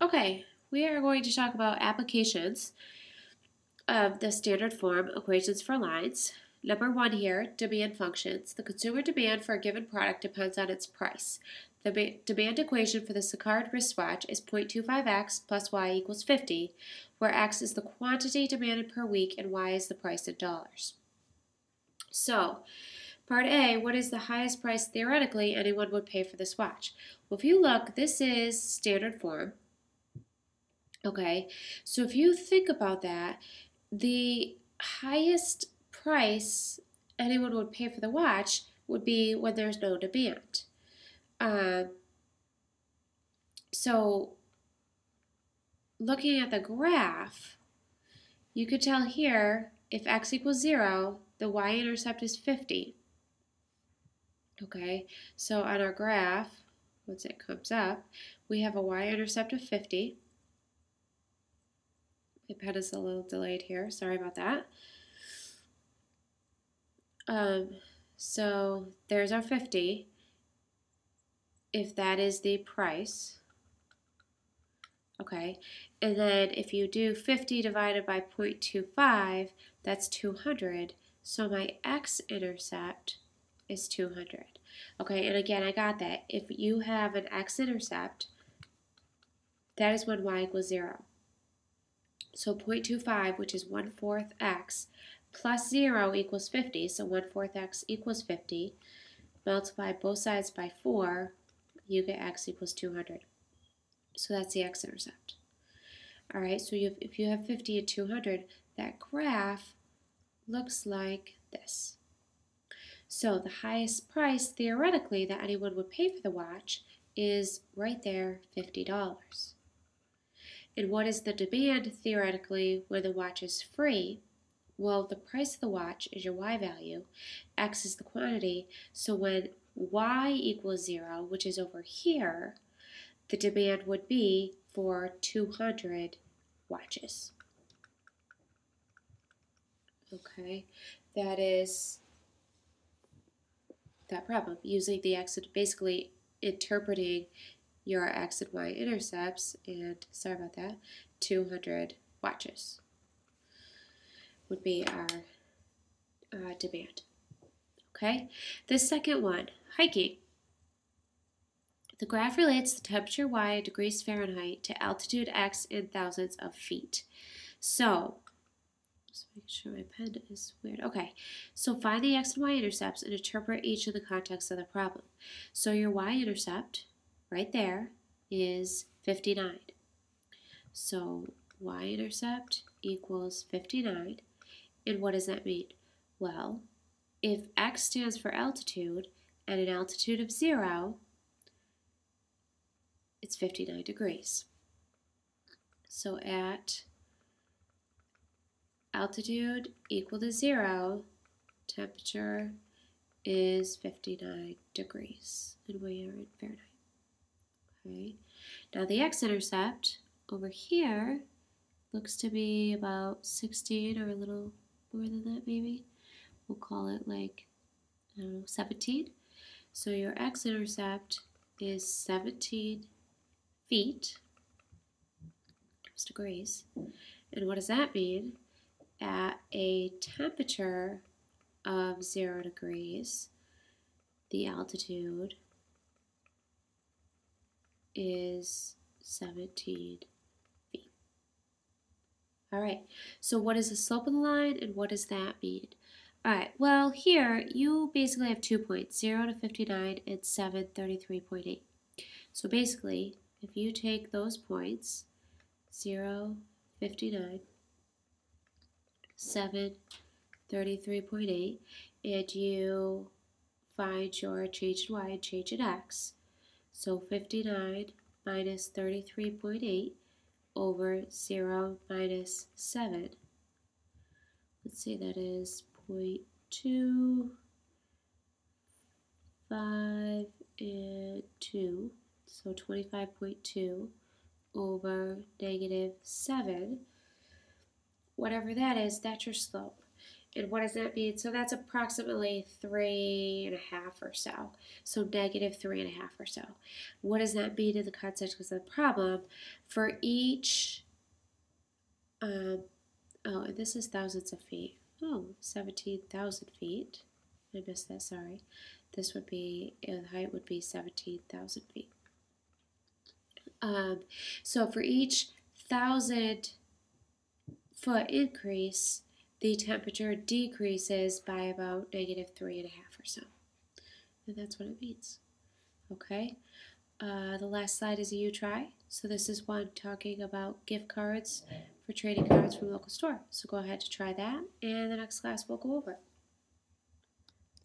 Okay, we are going to talk about applications of the standard form equations for lines. Number one here, demand functions. The consumer demand for a given product depends on its price. The demand equation for the Sicard wristwatch is 0.25x plus y equals 50, where x is the quantity demanded per week and y is the price in dollars. So, part A, what is the highest price theoretically anyone would pay for this watch? Well, if you look, this is standard form. Okay, so if you think about that, the highest price anyone would pay for the watch would be when there's no demand. So looking at the graph, you could tell here if x equals 0, the y-intercept is 50. Okay, so on our graph, once it comes up, we have a y-intercept of 50. My pen is a little delayed here, sorry about that. So there's our 50. If that is the price, okay, and then if you do 50 divided by 0.25, that's 200. So my x-intercept is 200. Okay, and again, I got that. If you have an x-intercept, that is when y equals 0. So 0.25, which is 1/4 x, plus 0 equals 50, so 1/4 x equals 50. Multiply both sides by 4, you get x equals 200. So that's the x-intercept. All right, so if you have 50 and 200, that graph looks like this. So the highest price, theoretically, that anyone would pay for the watch is right there, $50. And what is the demand, theoretically, when the watch is free? Well, the price of the watch is your y value, x is the quantity, so when y equals 0, which is over here, the demand would be for 200 watches. Okay, that is that problem, using the x, basically interpreting your x and y intercepts, and sorry about that, 200 watches would be our demand. Okay, the second one, hiking. The graph relates the temperature y in degrees Fahrenheit to altitude x in thousands of feet. So, just make sure my pen is weird. Okay, so find the x and y intercepts and interpret each in the context of the problem. So your y-intercept, right there, is 59. So y-intercept equals 59. And what does that mean? Well, if x stands for altitude, at an altitude of 0, it's 59 degrees. So at altitude equal to 0, temperature is 59 degrees, and we are in Fahrenheit. Okay. Now the x-intercept over here looks to be about 16 or a little more than that maybe. We'll call it like, I don't know, 17. So your x-intercept is 17 feet, degrees. And what does that mean? At a temperature of 0 degrees, the altitude is 17 feet. All right, so what is the slope of the line and what does that mean? All right, well here you basically have 2 points, 0 to 59 and 733.8. So basically, if you take those points, 0, 59, 7, 33.8, and you find your change in y and change in x. So 59 minus 33.8 over 0 minus 7. Let's see, that is 0.2, 5, and 2. So 25.2 over negative 7. Whatever that is, that's your slope. And what does that mean? So that's approximately 3.5 or so. So negative 3.5 or so. What does that mean in the context of the problem? For each, oh, and this is thousands of feet. Oh, 17,000 feet. I missed that, sorry. This would be, the height would be 17,000 feet. So for each 1,000 foot increase, the temperature decreases by about negative 3.5 or so. And that's what it means. Okay. The last slide is a you try. So this is one talking about gift cards for trading cards from a local store. So go ahead to try that, and the next class we'll go over it.